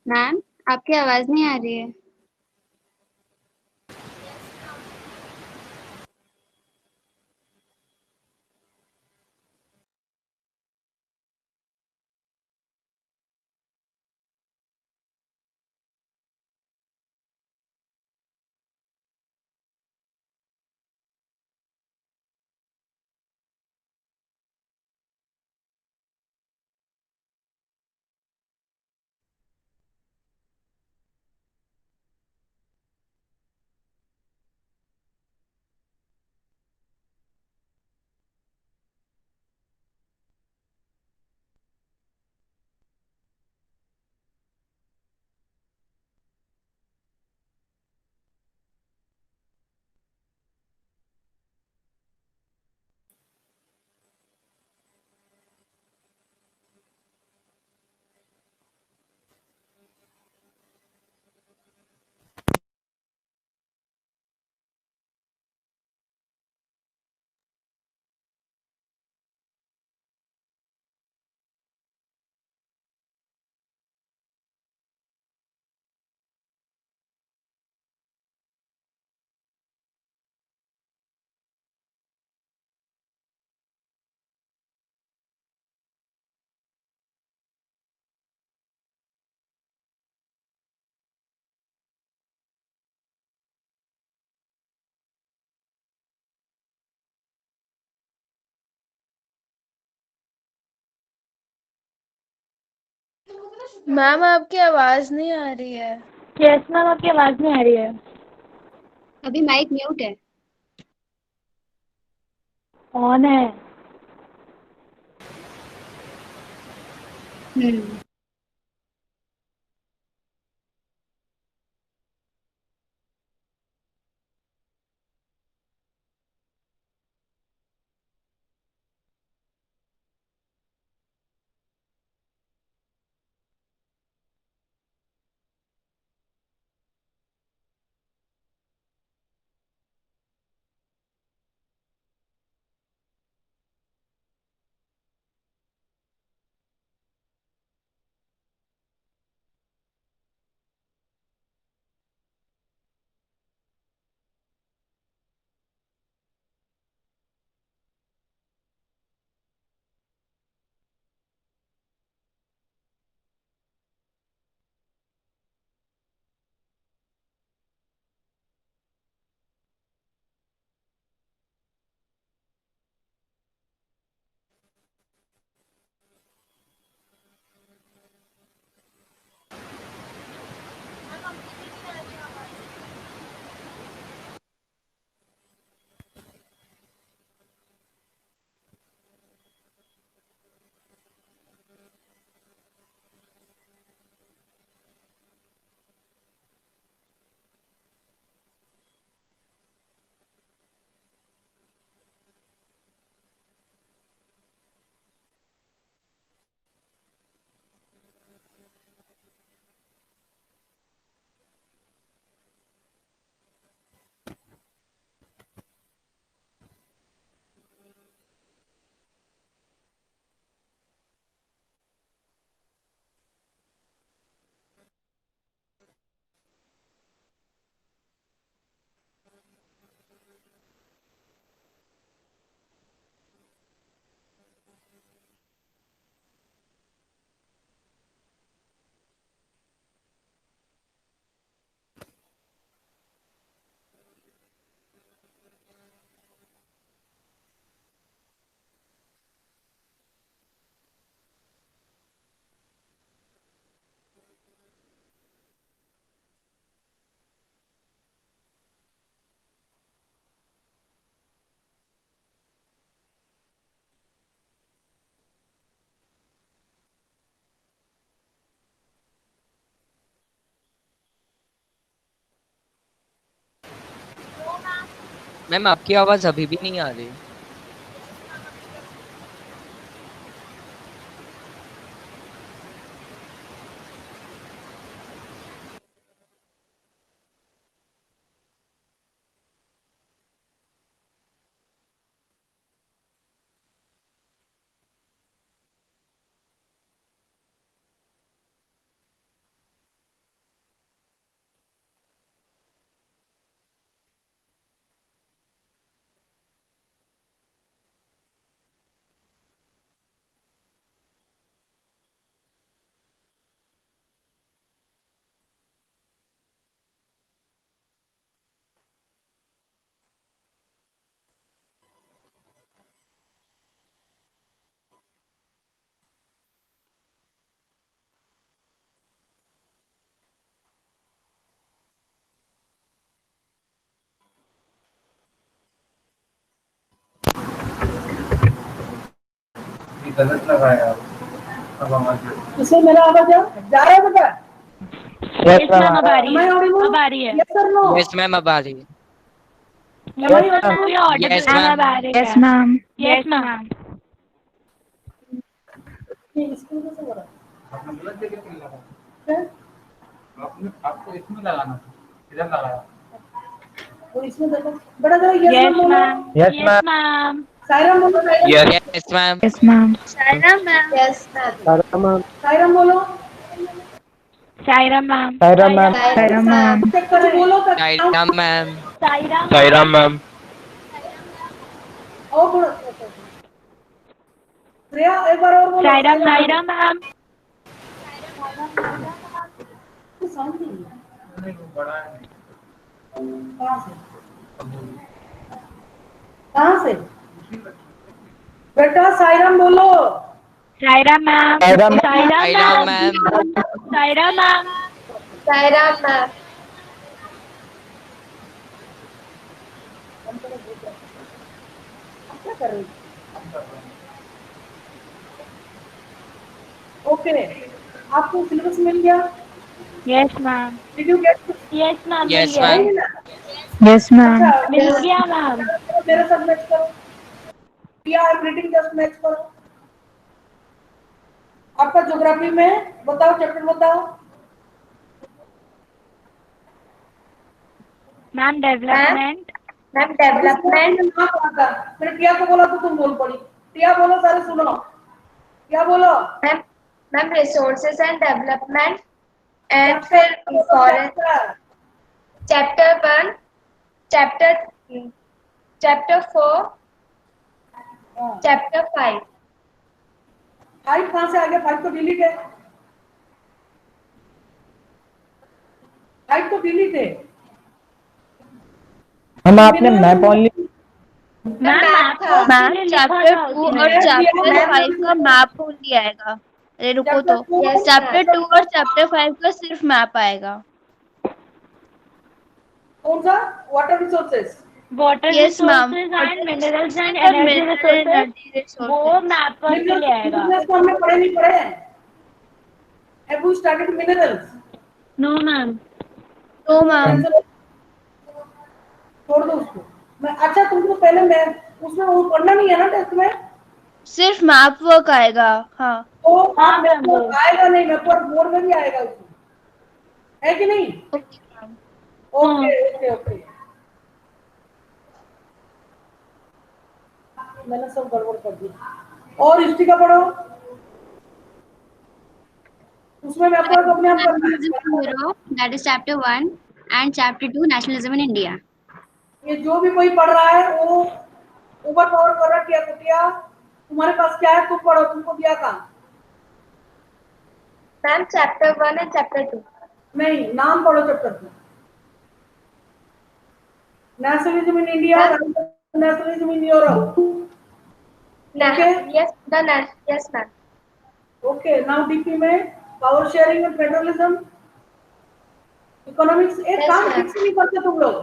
Ma'am, आपकी आवाज नहीं आ रही है। मैम आपकी आवाज नहीं आ रही है। यस मैम, आपकी आवाज नहीं आ रही है। अभी माइक म्यूट है। ऑन है। हम्म। मैम आपकी आवाज अभी भी नहीं आ रही। गलत लगाया अब आवाज इससे मेरा आवाज जा रहा है बेटा? यस मैम अब आ रही है, अब आ रही है। Yes sir no? Yes ma'am अब आ रही है। हमारी बात पूरी ऑडिबल यस है। मैम। अब आ रही है। Yes ma'am, yes ma'am. ये स्कूल में से हो रहा है। आपने गलत जगह पे लगाया है। आपको इसमें लगाना था, इधर लगाया। वो इसमें देखो बड़ा जरा yes ma'am, yes ma'am. Sairam बोलो। Yes ma'am. Yes ma'am. Saira ma'am. Yes ma'am. Sairam बोलो। Saira ma'am, Saira ma'am, Saira ma'am, check करो बोलो तो साईराम मैम। सायरा मैम। और बोलो। प्रिया एक बार और बोलो। सायरा मैम। तो साउंड नहीं है। नहीं वो बड़ा है। कहाँ से? कहाँ से? बेटा सायराम बोलो। Saira ma'am, Sairam ma'am. Saira ma'am. Saira ma'am. क्या कर रही? ओके, आपको सिलेबस मिल गया? Yes ma'am, Did you get? Yes ma'am, mill yes गया। मैम। यस मैम, अच्छा, मिल गया मैम। मेरे साथ मैच करो। प्रिया रीडिंग जस्ट मैच करो। आपका ज्योग्राफी में बताओ, चैप्टर बताओ। Ma'am development. Ma'am development. ना पढ़ा था। मैंने प्रिया को बोला तो तुम बोल पड़ी। प्रिया बोलो, सारे सुनो। क्या बोलो? Ma'am ma'am resources and development and फिर forest. Chapter 1, chapter chapter 4, chapter 5। 5 कहाँ से आ गया? 5 तो डिलीट है। 5 तो डिलीट है। हम आपने मैप ओनली मैम चैप्टर 2 और चैप्टर 5 का मैप ओनली आएगा। अरे रुको तो, चैप्टर 2 और चैप्टर 5 का सिर्फ मैप आएगा। कौन सा? Water resources. Water Yes, ma'am. Resources and minerals and और एनर्जी mineral energy रिसोर्सेज वो resources. मैप पर के लिए आएगा। मिनरल्स तो हमने पढ़े नहीं पढ़े हैं। Have you started minerals? No ma'am. No, ma'am. छोड़ दो उसको। मैं अच्छा तुमको पहले मैं उसमें वो पढ़ना नहीं है ना टेस्ट में? सिर्फ मैप वर्क आएगा। हाँ। तो हाँ, आप मेरे को मैम। आएगा नहीं, मेरे को बोर्ड में भी आएगा उसमें, है कि नहीं? Okay ma'am. Okay okay okay. मैंने सब गड़बड़ कर दिया। और हिस्ट्री का पढ़ो। उसमें मैं आपको अपने आप कर Bureau, that is chapter 1 and chapter 2 nationalism in India. ये जो भी कोई पढ़ रहा है वो ओवर पावर कर रहा है। क्या कुटिया तुम्हारे पास क्या है? तुम पढ़ो, तुमको दिया काम। Ma'am chapter 1 and chapter 2. नहीं, नाम पढ़ो चैप्टर का। Nationalism in India, nationalism in Europe. Okay. Yes, yes ma'am. Okay, now DP में power sharing and federalism, economics. एक Yes, काम ma'am. ठीक से नहीं करते तुम लोग।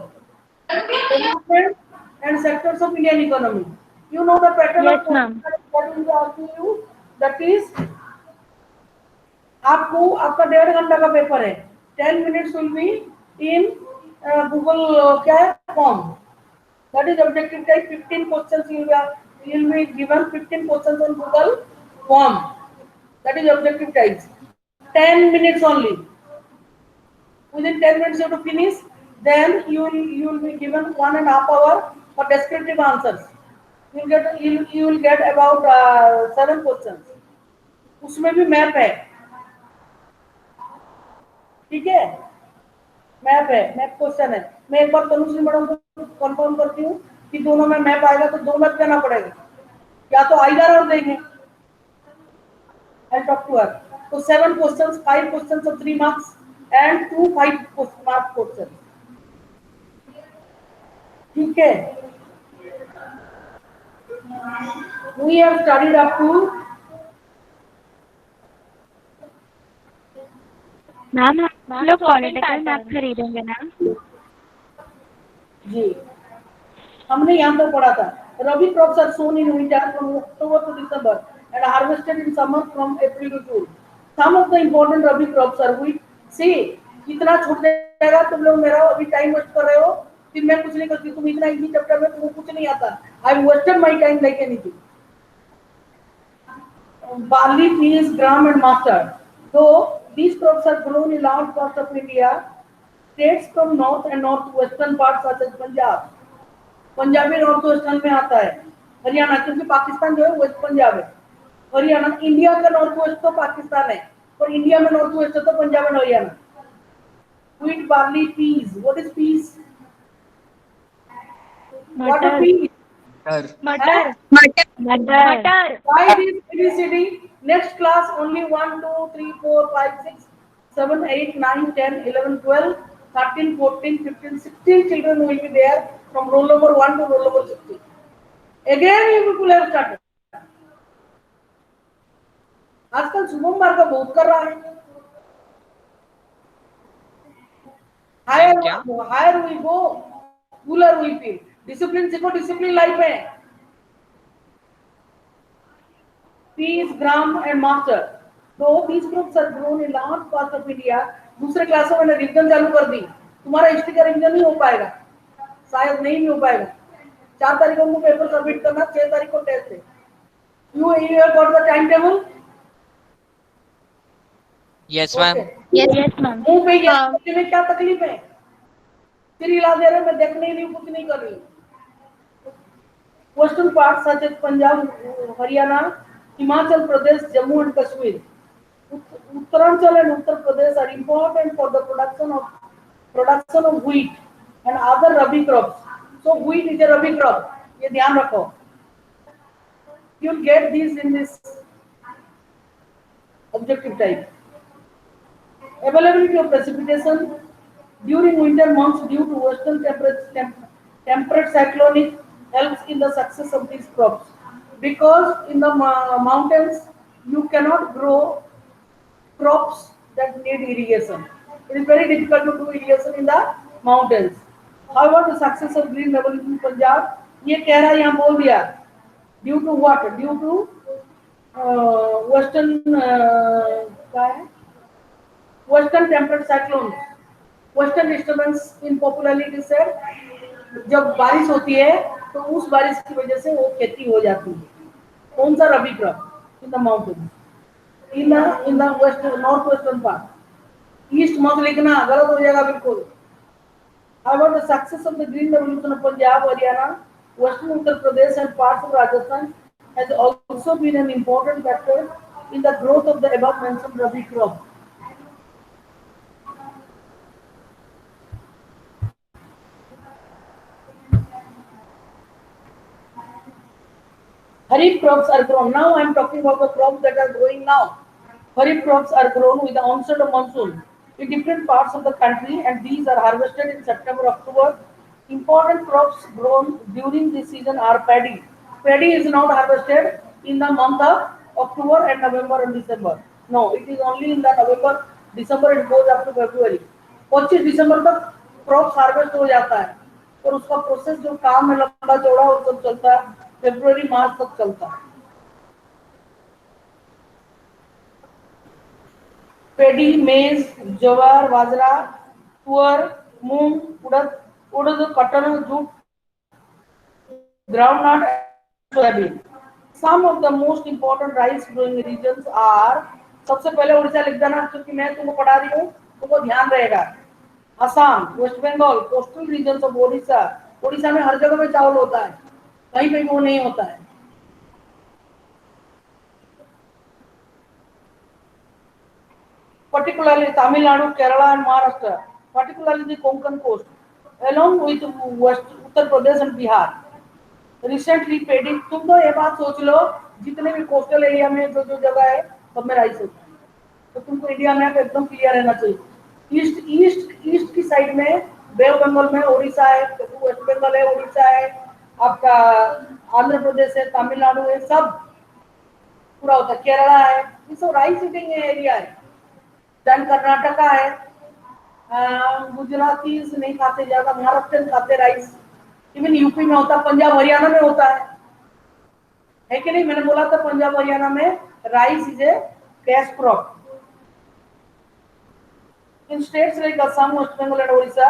Development and sectors of Indian economy. You know the pattern Yes, ma'am. What is asking you, that is आपको आपका 1.5 घंटा का पेपर है। 10 minutes will be in Google क्या है form, that is objective type. 15 questions will be given 15 questions on Google form, that is objective types. 10 minutes only. Within 10 minutes you have to finish. Then you will be given 1.5 hour for descriptive answers. You will get about 7 questions. उसमें भी map है, ठीक है? Map है, map question है। मैं एक बार Tanushree madam को कंफर्म करती हूँ कि दोनों में मैप आएगा तो 2 मैप देना पड़ेगा, या तो आइदर और देंगे। I'll talk to her. So 7 questions, 5 questions of 3 marks and 2 5-mark questions. ठीक है? We have studied up to ma'am हम लोग पॉलिटिकल मैप खरीदेंगे ना? जी, हमने यहाँ पर पढ़ा था rabi crops are sown in winter from October to December and harvested in summer from April to June. Some of the important rabi crops are wheat. See, कितना छूट जाएगा तुम लोग, मेरा अभी टाइम वेस्ट कर रहे हो, फिर मैं कुछ नहीं करती, तुम इतना इजी चैप्टर में तुमको कुछ नहीं आता. I wasted my time like anything. Barley, peas, gram and mustard. Though these crops are grown in large parts of India, states from north and northwestern parts such as Punjab. Punjab में north western में आता है. हरियाणा, क्योंकि पाकिस्तान जो है waste Punjab है. Haryana India का north west तो पाकिस्तान है, पर इंडिया में नॉर्थ वेस्ट तो Punjab and Haryana. Wheat, barley, peas. What is peas? What is peas? मटर Huh? मटर Why this ABCD? Next class only 1, 2, 3, 4, 5, 6, 7, 8, 9, 10, 11, 12, 13, 14, 15, 16 children will be there from roll number 1 to roll number 16. Again you people have started. आजकल शुभम मार्ग बहुत कर रहा है. Higher we go, cooler we feel. Discipline सीखो, discipline life है. Peas, gram and mustard. Though these crops are grown in large parts of India, दूसरे क्लासों में रिवीजन चालू कर दी. तुम्हारा हिस्ट्री का रिवीजन नहीं हो पाएगा, शायद नहीं हो पाएगा. 4 तारीख को पेपर सबमिट करना, 6 तारीख को टेस्ट है. You have got the timetable? Yes, ma'am. Yes ma'am. मुंह पे ये में क्या तकलीफ है? फिर हिला दे रहे, मैं देख नहीं रही, कुछ नहीं कर रही. Western parts such as Punjab, Haryana, Himachal Pradesh, Jammu and Kashmir, Uttaranchal and Uttar Pradesh are important for the production of wheat and other rabi crops. So wheat is a rabi crop. ये ध्यान रखो. You'll get these in this objective type. Availability of precipitation during winter months due to western temperate cyclonic helps in the success of these crops, because in the mountains you cannot grow crops that need irrigation. It is very difficult to do irrigation in the mountains. However, the success of green revolution in Punjab, ये कह रहा है, यहाँ बोल दिया, due to what? Due to western temperate cyclones, western disturbance in popularity said, जब बारिश होती है तो उस बारिश की वजह से वो खेती हो जाती है. कौन सा rabi crop? In the mountain, in the west north western part. East मत लिखना, गलत हो जाएगा बिल्कुल. However, the success of the green revolution of Punjab, Haryana, western Uttar Pradesh and parts of Rajasthan has also been an important factor in the growth of the above mentioned rabi crop. Kharif crops are grown. Now I am talking about the crops that are growing now. Kharif crops are grown with the onset of monsoon in different parts of the country, and these are harvested in September, October. Important crops grown during this season are paddy. Paddy is not harvested in the month of October and November and December. No, it is only in the November, December. It goes up to February. 25 दिसंबर तक crops harvest हो जाता है, और उसका process जो काम है लंबा चौड़ा वो सब चलता है, फरवरी मार्च तक चलता है. पेडी, मेज, jowar, bajra, tur, moong, urad, cotton, jute, groundnut, soybean. Some of the most important rice growing regions are, सबसे पहले उड़ीसा लिख देना, क्योंकि मैं तुमको पढ़ा रही हूँ, तुमको ध्यान रहेगा. Assam, West Bengal, coastal regions of Odisha. Odisha में हर जगह में चावल होता है, कहीं पे वो नहीं होता है. Particularly Tamil Nadu, Kerala and Maharashtra, particularly the Konkan coast, along with West Uttar Pradesh and Bihar. Recently paddy, तुम तो ये बात सोच लो, जितने भी कोस्टल एरिया में जो जगह है सब में राइस होता है, तो तुमको इंडिया मैप एकदम क्लियर रहना चाहिए. ईस्ट की साइड में बे ऑफ बंगाल में ओडिशा है, वेस्ट बंगाल है, ओडिशा है, आपका आंध्र प्रदेश है, तमिलनाडु है, सब पूरा होता है. केरला है, ये सब राइस ईटिंग एरिया है. देन कर्नाटका है, गुजराती नहीं खाते ज्यादा, महाराष्ट्र खाते राइस. इवन यूपी में होता है, पंजाब हरियाणा में होता है. है कि नहीं? मैंने बोला था पंजाब हरियाणा में rice is a cash crop. In states like Assam, West Bengal and Orissa,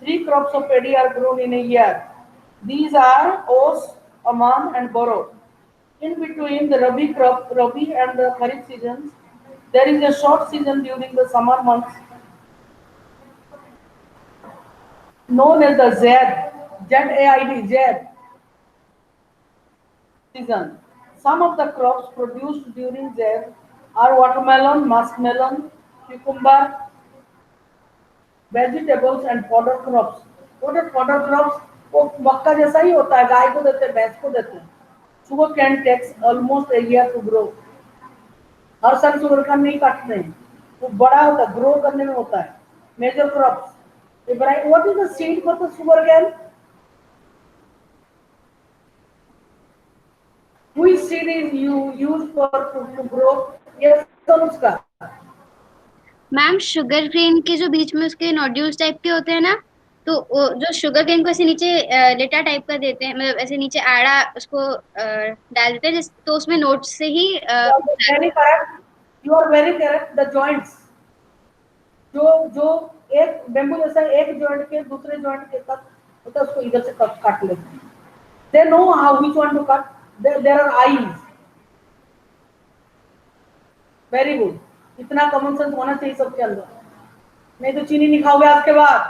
3 crops of paddy are grown in a year. These are oats, aman and boro. In between the Rabi and the Kharif seasons, there is a short season during the summer months known as the Z-A-I-D, Z season. Some of the crops produced during Z are watermelon, muskmelon, cucumber, vegetables and fodder crops. Fodder crops वो मक्का जैसा ही होता है, गाय को देते हैं, भैंस को देते हैं. Sugarcane takes almost a year to grow. हर साल शुगर कैन नहीं काटते हैं, वो बड़ा होता है, ग्रो करने में होता है. Major crops. What is the seed for the sugarcane? Which seed is used for to grow? Yes Anushka. Ma'am sugarcane के जो बीच में उसके नोड्यूल्स टाइप के होते हैं ना, तो जो शुगर केन को ऐसे नीचे लेटा टाइप का देते हैं, मतलब ऐसे नीचे आड़ा उसको डाल देते हैं, तो उसमें नोट से ही very correct. You are very correct. The joints, जो एक बेम्बू जैसा एक जॉइंट के दूसरे जॉइंट के तक होता है, उसको इधर से काट लेते हैं. They know how which one to cut. There are eyes. Very good. इतना कॉमन सेंस होना चाहिए सबके अंदर, नहीं तो चीनी नहीं खाओगे आज के बाद.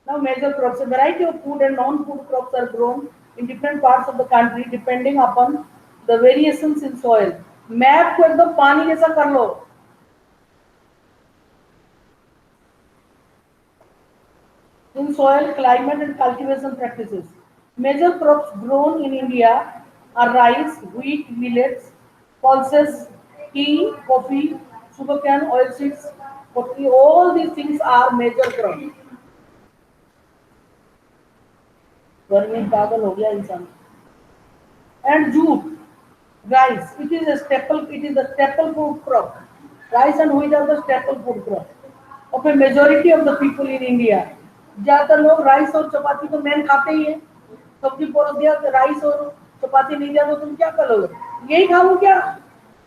Now major crops. A variety of food and non-food crops are grown in different parts of the country depending upon the variations in soil. Map को एकदम पानी जैसा कर लो. In soil, climate and cultivation practices. Major crops grown in India are rice, wheat, millets, pulses, tea, coffee, sugarcane, oilseeds, coffee. All these things are major crops. गर्मी पागल हो गया इंसान. And jute, rice. It is a staple. It is the staple food crop. Rice and wheat are the staple food crop of a majority of the people in India. ज्यादातर लोग rice और चपाती तो main खाते ही हैं. सब्जी परोस दिया तो राइस और चपाती नहीं दिया तो तुम क्या करोगे? यही खाओ क्या?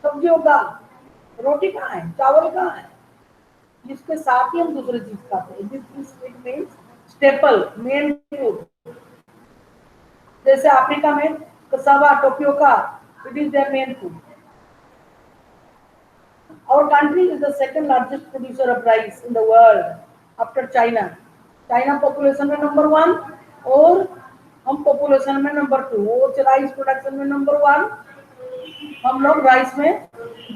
सब्जी और दाल. रोटी कहाँ है? चावल कहाँ है? जिसके साथ ही हम दूसरी चीज खाते हैं. It means staple, main food. जैसे अफ्रीका में cassava, tapioca, it is their main food. Our country is the second largest producer of rice in the world after China. China population में number 1 और हम population में number 2. वो rice production में number 1. हम लोग राइस में,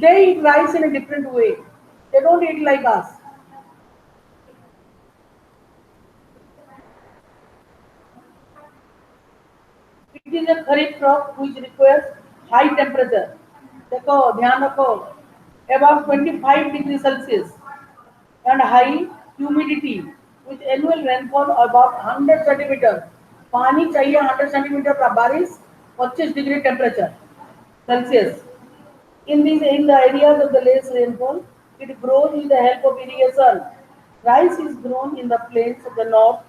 they eat rice in a different way. They don't eat like us. It is a kharif crop which requires high temperature. देखो ध्यान रखो, about 25 degrees Celsius and high humidity with annual rainfall about 100 centimeters. पानी चाहिए 100 centimetre का बारिश, 25 degree temperature Celsius. In the areas of the less rainfall, it grows with the help of irrigation. Rice is grown in the plains of the north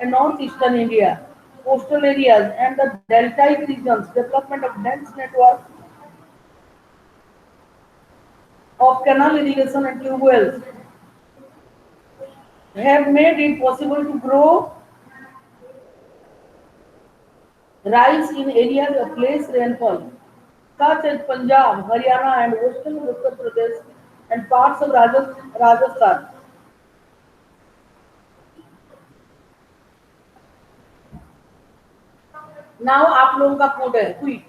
and northeastern India, coastal areas and the deltaic regions. Development of dense network of canal irrigation and tube wells have made it possible to grow rice in areas of less rainfall, such as Punjab, Haryana, and western Uttar Pradesh and parts of Rajasthan. Now, आप लोगों का food है wheat.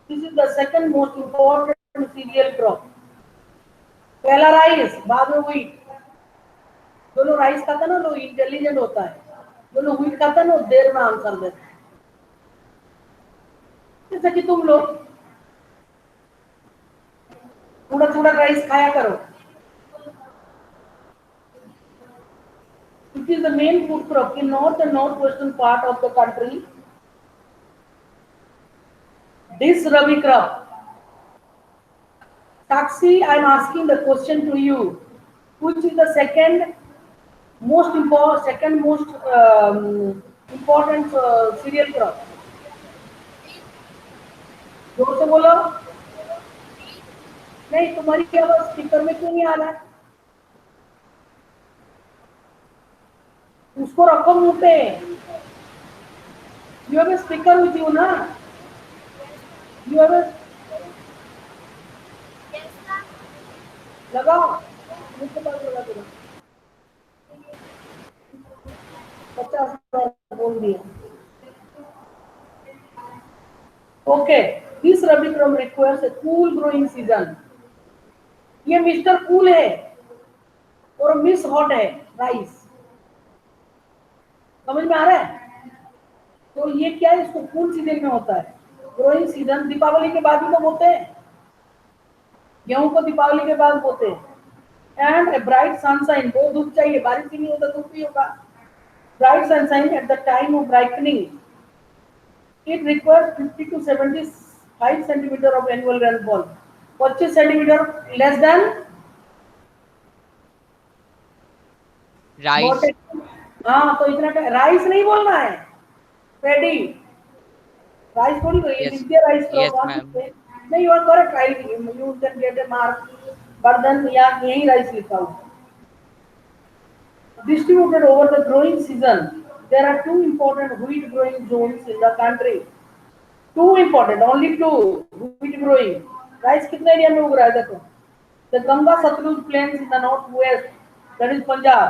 This is the second most important cereal crop. पहला rice, बाद में wheat. दोनों rice खाता ना लोग इंटेलिजेंट होता है, दोनों wheat खाता ना देर में आंसर देते. जैसे कि तुम लोग थोड़ा थोड़ा राइस खाया करो. It is the main food crop in north and northwestern part of the country. This Rabi crop. Sakshi, I am asking the question to you. Which is the second most important cereal crop? जोर से बोलो। नहीं, तुम्हारी आवाज speaker में क्यों नहीं आ रहा है? उसको रखो मुंह पे। You have speaker with you ना? यू हैव लगाओ, मुंह के पास लगा दो। 50 बार बोल दिया। Okay, this rabi crop requires a cool growing season. ये मिस्टर कूल है और मिस हॉट है राइस। समझ में आ रहा है? तो ये क्या है, इसको कूल सीजन में होता है। ग्रोइंग सीजन दीपावली के बाद ही तो बोते हैं, गेहूं को दीपावली के बाद बोते हैं। एंड ए ब्राइट सनशाइन, बहुत धूप चाहिए, बारिश ही नहीं होता धूप ही होगा। Bright sunshine at the time of brightening, it requires 50 to 75 centimetre of annual rainfall. 25 centimetre less than rice. हाँ, तो इतना राइस नहीं बोलना है, पेडी। राइस थोड़ी तो ये yes India rice yes crop ma'am. नहीं, you are correct. I you can get a mark. Bardhan या यही राइस लिखा हुआ। Distributed over the growing season, there are two important wheat growing zones in the country. Two important, only two wheat growing. Rice कितने area में उग रहा है देखो। The Ganga Satluj plains in the northwest, that is Punjab,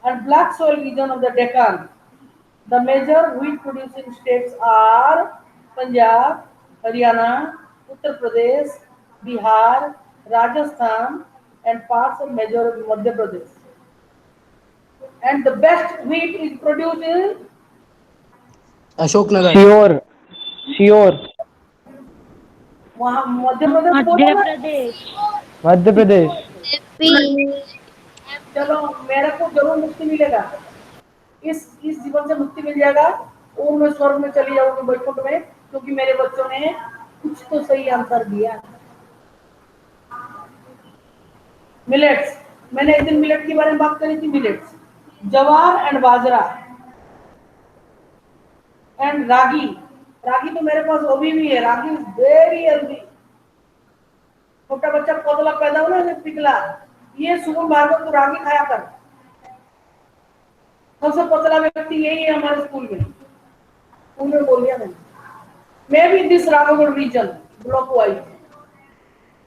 and black soil region of the Deccan. The major wheat producing states are Punjab, Haryana, Uttar Pradesh, Bihar, Rajasthan, and parts of major Madhya Pradesh. And the best wheat is produced in Ashoknagar. Sure sure. वहाँ मध्य प्रदेश बोलो ना। मध्य प्रदेश। चलो, मेरे को जरूर मुक्ति मिलेगा, इस जीवन से मुक्ति मिल जाएगा और मैं स्वर्ग में चली जाऊंगी वैकुंठ में, क्योंकि मेरे बच्चों ने कुछ तो सही आंसर दिया। मिलेट्स, मैंने एक दिन मिलेट के बारे में बात करी थी। मिलेट्स, जवार एंड बाजरा एंड रागी। रागी तो मेरे पास अभी भी है। रागी इज वेरी हेल्दी। छोटा बच्चा पतला पैदा हो ना, पिघला, ये सुबह भागवत तो रागी खाया कर। सबसे पतला व्यक्ति यही है हमारे स्कूल में बोल दिया मैंने। Maybe this Raghavgarh region block wise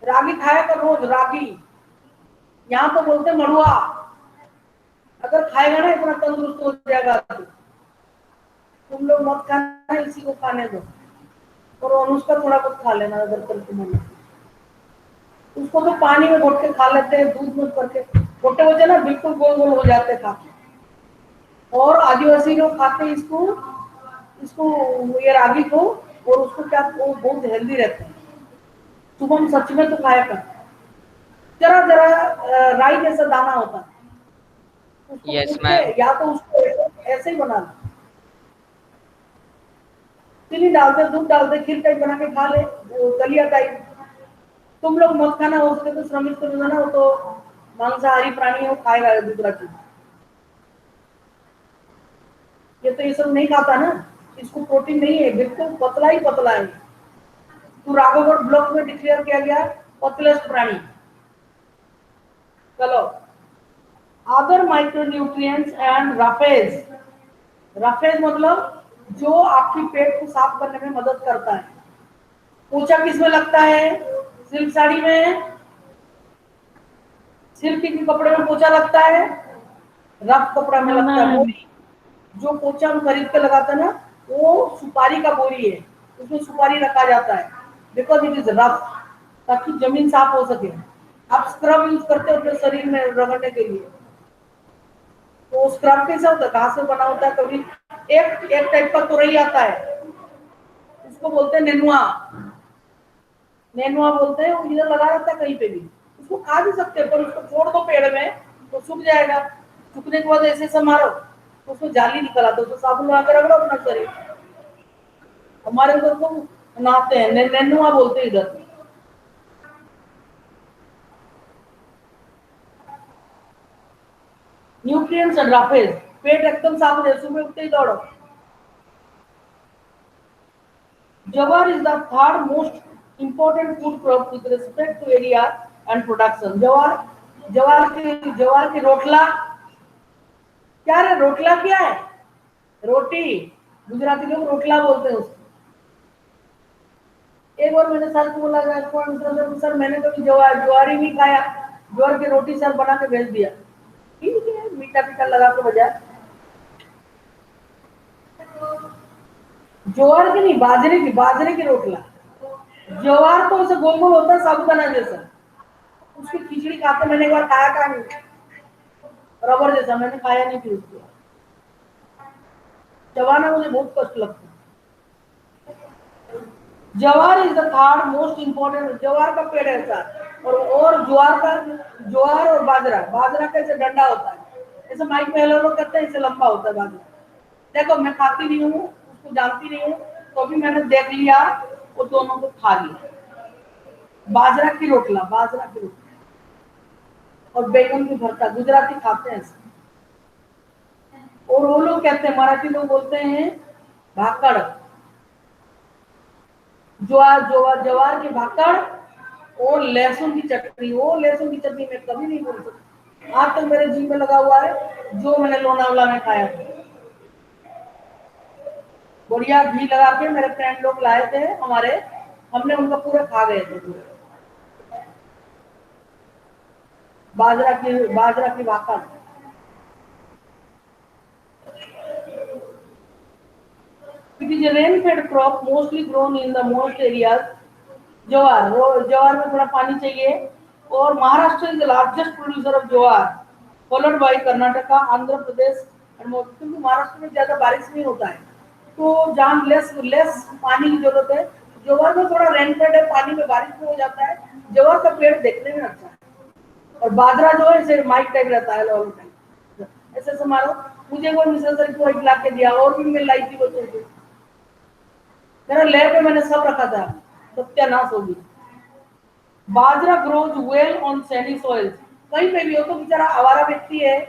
ragi खाया कर रोज। रागी यहाँ तो बोलते मड़ुआ। अगर खाएगा ना इतना तंदुरुस्त हो जाएगा। तुम लोग मत खाना, इसी को खाने दो, और अनुष्का थोड़ा बहुत खा लेना अगर करके मन। उसको तो पानी में घोट के खा लेते हैं, दूध में करके। छोटे बच्चे ना बिल्कुल गोल गोल हो जाते खा के। और आदिवासी लोग खाते हैं इसको ये रागी को, और उसको क्या, वो बहुत हेल्दी रहते हैं। सुबह में सच में तो खाया कर। जरा जरा राई जैसा दाना होता है, उसको यस मैम। या तो उसको ऐसे ही बना लो, चीनी डालते, दूध डालते, खीर टाइप बना के खा ले, दलिया टाइप। तुम लोग मत खाना, हो सके तो श्रमिक तो ना, हो तो मांसाहारी प्राणी है, वो खाएगा दूसरा चीज। ये तो ये सब नहीं खाता ना, इसको प्रोटीन नहीं है, बिल्कुल पतला ही पतला है। तो राघवगढ़ ब्लॉक में डिक्लेयर किया गया पतलेस्ट प्राणी। चलो, अदर माइक्रोन्यूट्रिएंट्स एंड राफेज। राफेज मतलब जो आपकी पेट को साफ करने में मदद करता है। पोछा किस में लगता है? सिल्क साड़ी में, सिल्क के कपड़े में पोछा लगता है, रफ कपड़ा में लगता है। जो पोछा हम खरीद के लगाते हैं ना, वो सुपारी का बोरी है, उसमें सुपारी रखा जाता है, बिकॉज इट इज रफ, ताकि जमीन साफ हो सके। आप स्क्रब यूज करते हो अपने शरीर में रगड़ने के लिए, तो स्क्रब कैसा होता है? कहाँ से बना होता है? कभी एक टाइप का तुरई आता है, उसको बोलते हैं नेनुआ। नेनुआ बोलते हैं, वो इधर लगा रहता है कहीं पे भी। उसको खा भी सकते हैं, पर उसको छोड़ दो पेड़ में तो सूख जाएगा। सूखने के बाद ऐसे से मारो तो उसको जाली निकल आता है, तो साबुन लगा के रगड़ो अपना शरीर। हमारे उधर को नहाते हैं, नेनुआ बोलते हैं इधर। न्यूट्रिएंट्स एंड राफेज, पेट एकदम साफ हो जाए, सुबह उठते ही दौड़ो। Jawar is the third most important food crop with respect to area and production. जवार की रोटला क्या है? रोटला क्या है? रोटी, गुजराती लोग रोटला बोलते हैं उसको। एक बार मैंने सर को बोला सर मैंने कभी ज्वार ही नहीं खाया, ज्वार की रोटी सर बना के भेज दिया। ठीक है, मीठा मीठा लगा के बजा। ज्वार की नहीं, बाजरे की रोटला। ज्वार तो उसे गोल गोल होता है साबुदाना जैसा, उसकी खिचड़ी खाते मैंने एक बार खाया नहीं, रबर जैसा, मैंने खाया नहीं थी उसको। चबाना मुझे बहुत कष्ट लगता है। जवार is the third most important. जवार का पेड़ है सर, और ज्वार और बाजरा का ऐसे डंडा होता है, ऐसे माइक में लोग कहते हैं, ऐसे लंबा होता है बाजरा। देखो मैं खाती नहीं हूँ, उसको जानती नहीं हूँ, तो भी मैंने देख लिया, वो दोनों को खा लिया। बाजरा की रोटला और बैंगन की भरता, गुजराती खाते हैं। और वो लोग कहते हैं, मराठी लोग बोलते हैं भाकड़। ज्वार की भाकड़ और लहसुन की चटनी। वो लहसुन की चटनी मैं कभी नहीं भूल सकती, आज तक मेरे जीभ में लगा हुआ है, जो मैंने लोनावला में खाया था। बढ़िया घी लगा के मेरे फ्रेंड लोग लाए थे हमारे, हमने उनका पूरा खा गए थे पूरे। बाजरा की भाकड़। It is a rain-fed crop mostly grown in the most areas. ज्वार में थोड़ा पानी चाहिए, और Maharashtra is the largest producer of jowar, followed by Karnataka, Andhra Pradesh and क्योंकि महाराष्ट्र में ज्यादा बारिश नहीं होता है, तो जहाँ लेस पानी की जरूरत है, ज्वार में थोड़ा रेनफेड है, पानी में बारिश में हो जाता है। ज्वार का पेड़ देखने में अच्छा है, और बाजरा जो है ऐसे माइक टाइप रहता है, लॉन्ग टाइप ऐसे ऐसे मारो। मुझे कोई मिसल सर को एक ला के दिया, और भी मैं लाई थी वो चीज, मेरा लैब में मैंने सब रखा था, सत्यानाश होगी। Bajra grows well on sandy soil. कहीं पे भी हो, तो बेचारा आवारा व्यक्ति है,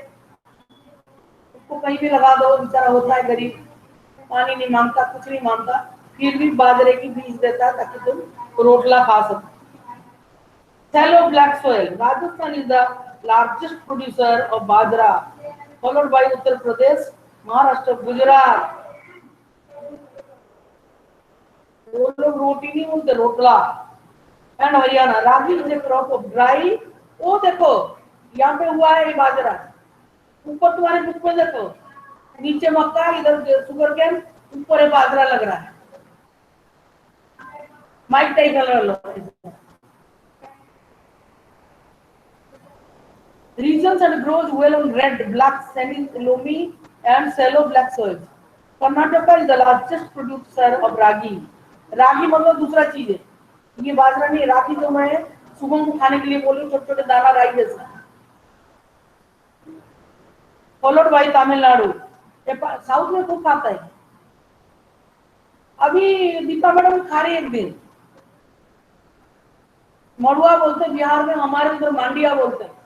उसको कहीं भी लगा दो, बेचारा होता है गरीब, पानी नहीं मांगता, कुछ नहीं मांगता, फिर भी बाजरे की बीज देता है ताकि तुम रोटला खा सको। Shallow black soil. Rajasthan is the largest producer of bajra, followed by Uttar Pradesh, Maharashtra, Gujarat. वो लोग रोटी नहीं बोलते, रोटला। And Haryana. Ragi is a crop of dry. वो देखो यहाँ पे हुआ है ये बाजरा, ऊपर तुम्हारे बुक में देखो, नीचे मक्का, इधर शुगर केन, ऊपर है बाजरा लग रहा है, माइक टाइप कलर लो। Regions and grows well on red, black, sandy, loamy and shallow black soils. Karnataka is the largest producer of ragi. रागी मतलब दूसरा चीज है, ये बाजरा नहीं। रागी जो मैं सुबह को खाने के लिए बोलूं, छोटे छोटे दाना राई जैसा। Followed by Tamil Nadu. साउथ में खूब खाता है, अभी दीपा मैडम खा रही एक दिन। मड़ुआ बोलते हैं बिहार में, हमारे उधर मांडिया बोलते हैं।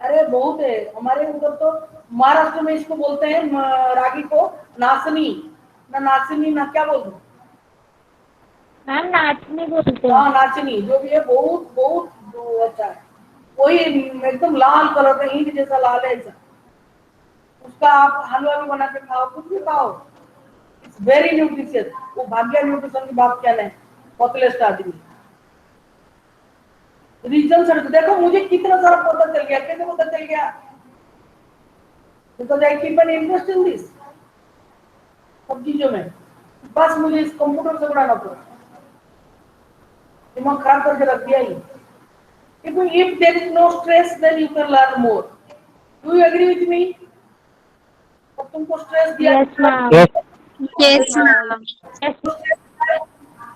अरे बहुत है हमारे उधर, तो महाराष्ट्र में इसको बोलते हैं रागी को नाचनी ना क्या बोलते हैं मैम, नाचनी बोलते हैं। हाँ नाचनी, जो भी है बहुत बहुत अच्छा है। वही एकदम लाल कलर का, ईंट जैसा लाल है ऐसा। उसका आप हलवा भी बना के खाओ, कुछ भी खाओ, इट्स वेरी न्यूट्रिशियस। वो भाग्य न्यूट्रिशन की बात क्या है, पॉपुलेस्ट आदमी। रीजन सर देखो मुझे कितना सारा पता चल गया, कैसे पता चल गया? Because I keep an interest in this, सब चीजों में। बस मुझे इस कंप्यूटर से बनाना पड़ा, दिमाग खराब करके रख दिया ही। If there is no stress, then you can learn more. Do you agree with me? अब तुमको स्ट्रेस दिया, Yes, ma'am. Yes, ma'am.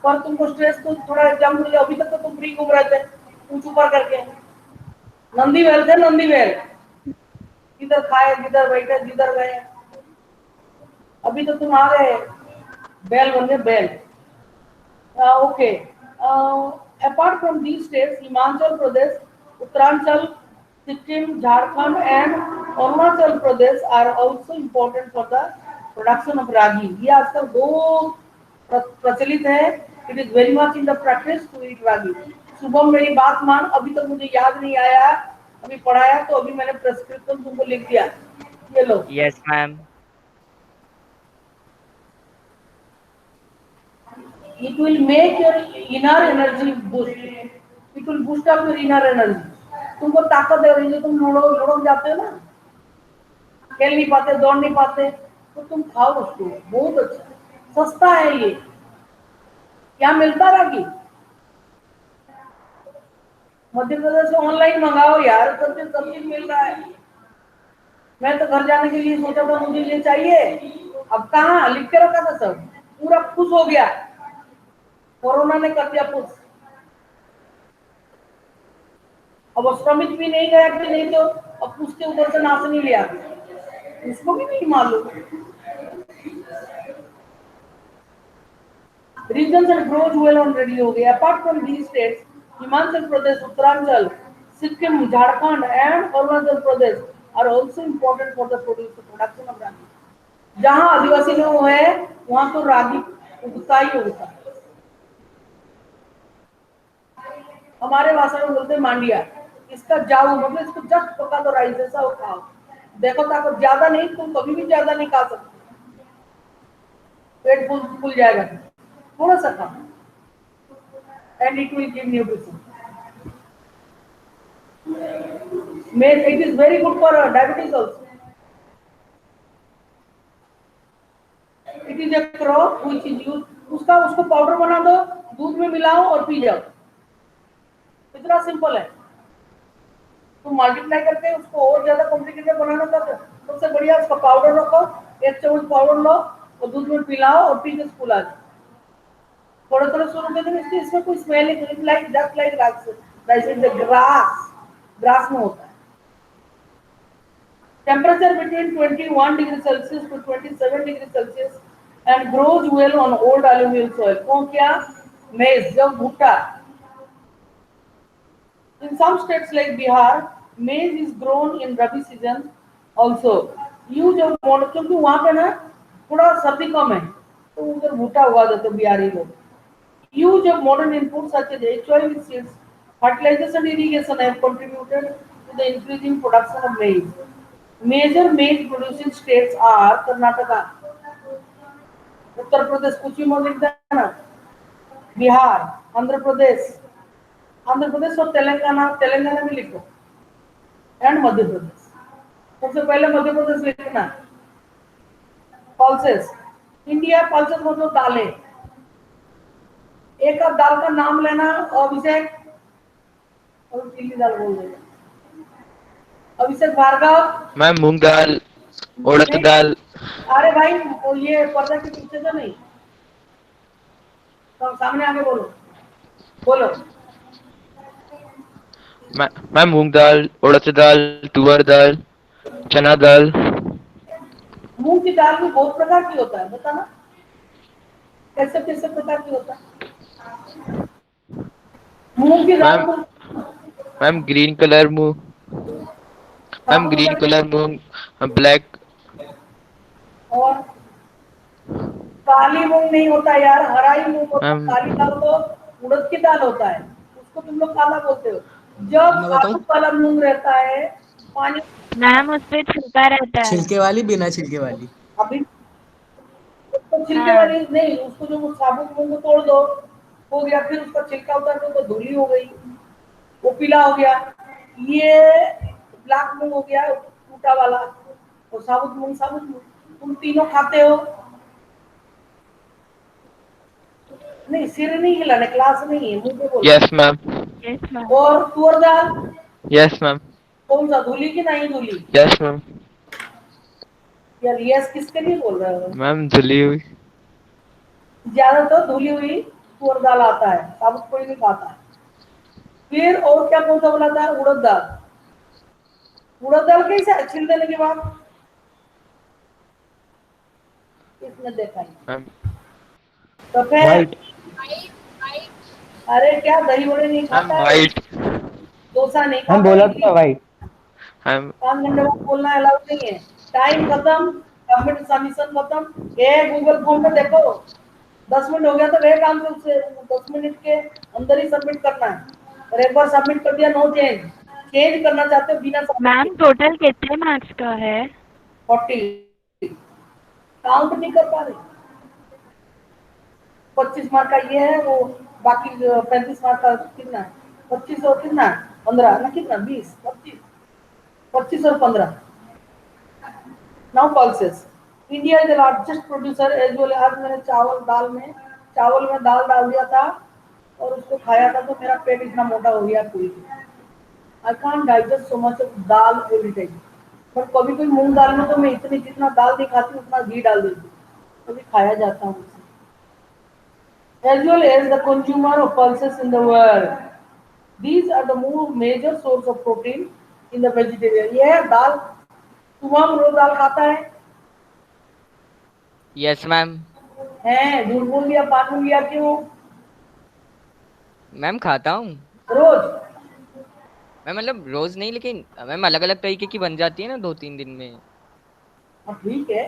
पर तुमको स्ट्रेस तो थोड़ा एग्जाम मिल जाए। अभी तक तो तुम फ्री घूम रहे थे ऊंच ऊपर करके। नंदी बैल थे, नंदी बैल, किधर खाए, जिधर बैठे, जिधर गए। अभी तो तुम आ गए, बैल बन गए बैल। Okay. Apart from these states, Himachal Pradesh, Uttaranchal, Sikkim, Jharkhand and Arunachal Pradesh are also important for the production of ragi. ये आजकल दो प्रचलित है. It is very much in the practice to eat ragi. Shubham मेरी बात मान, अभी तक मुझे याद नहीं आया, अभी पढ़ाया तो अभी मैंने प्रेस्क्रिप्शन तुमको लिख दिया, ये लो. Yes, ma'am. It will make your inner energy boost. It will boost up your inner energy. तुमको ताकत दे रही है. तुम लड़ो जाते हो ना, खेल नहीं पाते, दौड़ नहीं पाते, तो तुम खाओ उसको, बहुत अच्छा, सस्ता है ये. क्या मिलता रागी? मध्य प्रदेश से ऑनलाइन मंगाओ यार, सब चीज मिल रहा है. मैं तो घर जाने के लिए सोचा था मुझे ये चाहिए, अब कहाँ लिख के रखा था सब, पूरा खुश हो गया. कोरोना ने कर दिया खुश. अब वो श्रमिक भी नहीं गया कि नहीं, तो अब उसके उधर से नाशनी लिया, उसको भी नहीं मालूम. Regions and grows well already हो गया. Apart from these states, Himachal Pradesh, Uttaranchal, Sikkim, Jharkhand, and Arunachal Pradesh are also important for the production of ragi. जहाँ आदिवासी लोग हैं, वहाँ तो रागी उगता ही उगता है. हमारे भाषा में बोलते हैं मांडिया. इसका जाऊ मतलब इसको जस्ट पका दो राइस जैसा वो खाओ. देखो ताकत ज्यादा नहीं, तुम कभी भी ज्यादा नहीं खा सकते, पेट फूल जाएगा. थोड़ा सा खाओ, and it will give nutrition. It is very good for diabetes also. It is a crop which is use. उसको पाउडर बना दो, दूध में मिलाओ और पी जाओ. इतना सिंपल है. तुम मल्टीप्लाई करके उसको और ज्यादा कॉम्प्लिकेटेड बनाना चाहते हो, सबसे बढ़िया उसका पाउडर रखो, 1 चम्मच पाउडर लो और दूध में पिलाओ और पी के स्कूल आ जाओ. थोड़ा थोड़ा शुरू कर देना. इसमें कोई स्मेल नहीं, लाइक जस्ट लाइक ग्रास में होता है. Temperature between 21 degree Celsius to 27 degree Celsius and grows well on old alluvial soil. कौन क्या? मेज, जब भुट्टा. In some states like Bihar, maize is grown in Rabi season also. Use of modern, क्योंकि वहाँ पे ना थोड़ा सर्दी कम है, तो उधर भुट्टा उगा देते बिहारी लोग. Use of modern inputs such as HOI seeds, fertilizers and irrigation have contributed to the increasing production of maize. Major maize producing states are Karnataka, Uttar Pradesh, कुछ ही लिख देना, बिहार, आंध्र प्रदेश और तेलंगाना भी लिखो, एंड मध्य प्रदेश. सबसे पहले मध्य प्रदेश लिखना. पल्सेस. इंडिया पल्सेस मतलब दालें. एक अब दाल का नाम लेना. अभिषेक, और पीली दाल बोल देगा. अभिषेक भार्गव. मैम मूंग दाल, उड़द दाल. अरे भाई वो ये पर्दा के पीछे तो नहीं, तो सामने आके बोलो. मैम मूंग दाल, उड़द दाल, तुअर दाल, चना दाल. मूंग की दाल भी बहुत प्रकार की होता है, बताना कैसे कैसे प्रकार की होता है मूंग की दाल. मैम ग्रीन कलर मूंग, मैम ग्रीन कलर मूंग, ब्लैक. और काली मूंग नहीं होता यार, हरा ही मूंग होता है. काली दाल तो उड़द की दाल होता है, उसको तुम लोग काला बोलते हो. जब साबुत वाला मूंग रहता है, पानी मैम उस पे छिलका रहता है. छिलके वाली, बिना छिलके वाली. अभी तो छिलके वाली नहीं, उसको जो साबुत मूंग को तोड़ दो, हो गया. फिर उसका छिलका उतार दो तो धुली हो गई, वो पीला हो गया. ये ब्लैक मूंग हो गया, टूटा वाला. और साबुत मूंग. तुम तीनों खाते हो? नहीं, सिर नहीं हिलाने, क्लास नहीं है, मुंह पे बोलो. Yes ma'am. Yes ma'am. और तुअर दाल यस मैम. कौन सा, धुली की नहीं धुली? Yes ma'am. यार यस किसके लिए बोल रहे हो? मैम धुली हुई. ज्यादातर धुली हुई तुअर दाल आता है, साबुत कोई नहीं खाता है. फिर और क्या कौन सा बोला था? उड़द दाल. उड़द दाल कैसे छिल देने के बाद? इसने देखा ही. मैम तो फिर White. अरे क्या दही बड़े नहीं मैम खाता है? वाइट. डोसा नहीं खाता? हम बोला था white. मैम 5 घंटे बाद बोलना अलाउड नहीं है. टाइम खत्म, सबमिट सबमिशन खत्म. ये गूगल फॉर्म में देखो, 10 मिनट हो गया तो वह काम से उसे 10 मिनट के अंदर ही सबमिट करना है। और एक बार सबमिट कर दिया, नो चेंज। चेंज करना चाहते हो बिना मैम टोटल कितने मार्क्स का है? 40 काउंट नहीं कर पा रहे। 25 मार्क का ये है, वो बाकी 35 मार्क का कितना है? 25 और कितना 15 ना, कितना 20 25 25 और 15। Now pulses. India is the largest producer as well. आज मैंने चावल में दाल डाल दिया था और उसको खाया था, तो मेरा पेट इतना मोटा हो गया पूरी। I can't digest so much of dal every time. पर कभी कोई मूंग दाल में तो मैं इतनी जितना दाल नहीं खाती उतना घी डाल देती हूँ, कभी खाया जाता हूँ उसे। As well as the consumer of pulses in the world. These are the more major source of protein in the vegetarian. ये है दाल। तुम रोज दाल खाता है? Yes ma'am. हैं, झूठ बोल दिया, पागल लिया क्यों? मैम खाता हूँ रोज? मैम, मतलब रोज नहीं, लेकिन मैम अलग अलग तरीके की बन जाती है ना 2-3 दिन में। हाँ ठीक है,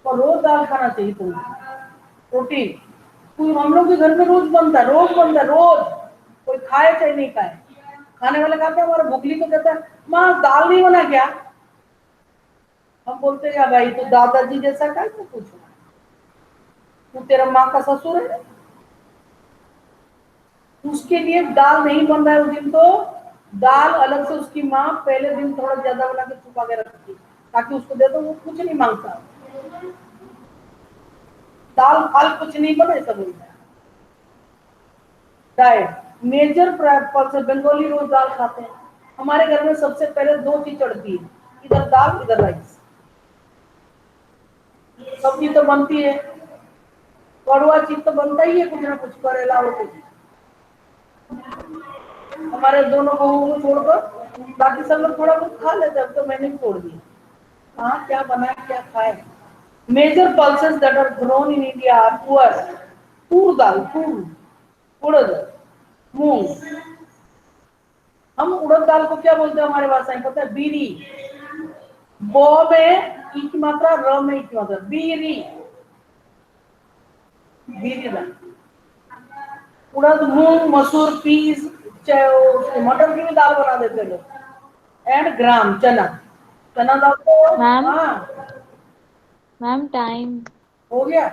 पर रोज दाल खाना चाहिए तुम्हें, प्रोटीन। कोई हम लोग के घर में रोज बनता है, रोज। कोई खाए चाहे नहीं खाए, खाने वाले खाते हैं। हमारा भुखली तो कहता है माँ दाल नहीं बना क्या? हम बोलते हैं भाई तू दादाजी जैसा का तो पूछो, तू तेरा माँ का ससुर है? उसके लिए दाल नहीं बन रहा है उस दिन, तो दाल अलग से उसकी माँ पहले दिन थोड़ा ज्यादा बना के छुपा के रखती है ताकि उसको दे दो, वो कुछ नहीं मांगता। दाल फाल कुछ नहीं बने, सब डाइट मेजर पर्सन बंगाली रोज दाल खाते हैं। हमारे घर में सबसे पहले 2 चीज चढ़ती है, इधर दाल इधर राइस। सब्जी तो बनती है, कड़वा चीज तो बनता ही है, कुछ ना कुछ करेला और कुछ। हमारे दोनों बहुओं को छोड़कर बाकी सब लोग थोड़ा बहुत खा लेते हैं, अब तो मैंने छोड़ दिया। हाँ क्या बनाए क्या खाए। Major pulses that are grown in India are tur dal, urad, moong. हम उड़द दाल को क्या बोलते हैं हमारे भाषा में पता है? बीरी। ब में ई की मात्रा, र में ई की मात्रा, बीरी। बीरी दाल। उड़द, मूंग, मसूर, पीस, चाहे मटर की भी दाल बना देते लोग। एंड ग्राम चना दाल तो मैम। हाँ मैम टाइम हो गया।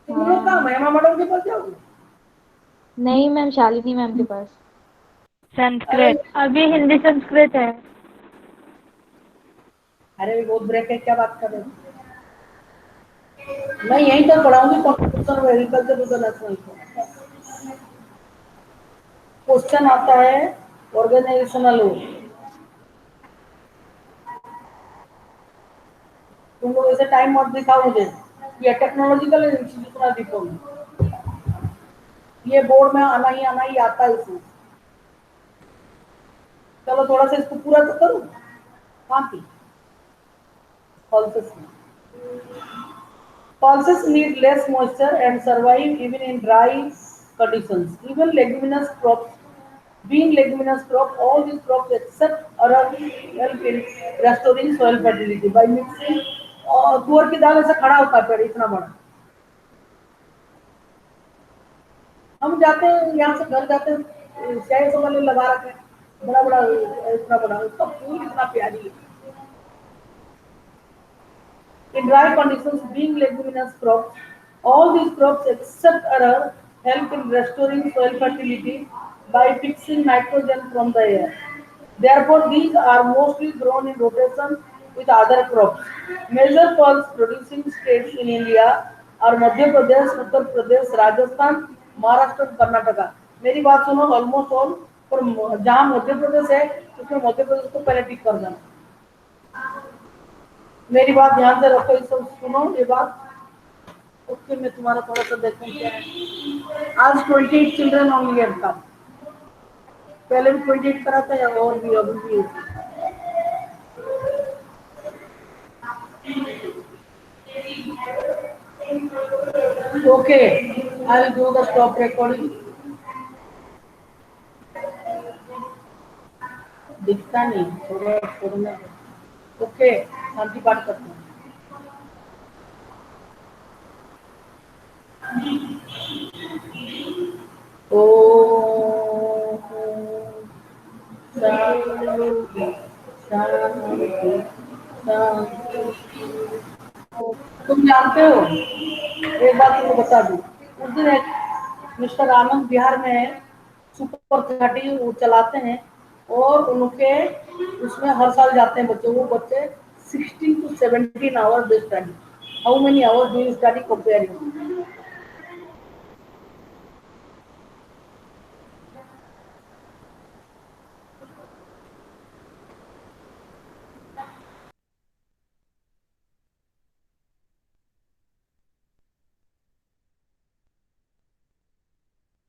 तुम लोग कहाँ महिमा मैडम के पास जाओगे? नहीं मैम, शालिनी मैम के पास। संस्कृत अभी हिंदी संस्कृत है। अरे बहुत ब्रेक है, क्या बात कर रहे हो? मैं यहीं तक पढ़ाऊंगी, कॉम्पिटिशन एग्रीकल्चर इंटरनेशनल। क्वेश्चन आता है ऑर्गेनाइजेशनल। तुम लोग ऐसे टाइम मत दिखाओ मुझे, ये टेक्नोलॉजिकल इंस्टीट्यूशन दिखाओ। ये बोर्ड में आना ही आता है इसमें। चलो थोड़ा सा इसको पूरा तो करो। कहाँ Pulses. Pulses need less moisture and survive even in dry conditions. Even leguminous crops, being leguminous crop, all these crops except arab help in restoring soil fertility by mixing। तुअर की दाल ऐसा खड़ा होता है पेड़ इतना बड़ा। हम जाते हैं यहाँ से घर जाते हैं, शायद से वाले लगा रखे हैं बड़ा बड़ा, इतना बड़ा, उसका फूल इतना प्यारी है। In dry conditions, being leguminous crops, all these crops except arab help in restoring soil fertility by fixing nitrogen from the air. Therefore, these are mostly grown in rotation with other crops. Major pulse producing states in India are Madhya Pradesh, Uttar Pradesh, Rajasthan, Maharashtra, Karnataka. मेरी बात सुनो, almost all, पर जहाँ मध्य प्रदेश है उसमें मध्य प्रदेश को पहले टिक कर देना। मेरी बात ध्यान से रखो, इस सब सुनो ये बात। ओके, मैं तुम्हारा थोड़ा सा देखूं क्या है। आज 28 चिल्ड्रन ऑन ईयर था, पहले भी 28 करा था या और भी अभी भी। Okay, I will do the stop recording. दिखता नहीं थोड़ा थोड़ा। ओके, शांति पाठ करते हैं। तुम जानते हो, एक बात तुमको बता दूं, उस दिन एक मिस्टर आनंद बिहार में सुपर 30 वो चलाते हैं और उनके उसमें हर साल जाते हैं बच्चे, वो बच्चे 16 to 17 hours they study. How many hours do you study comparing?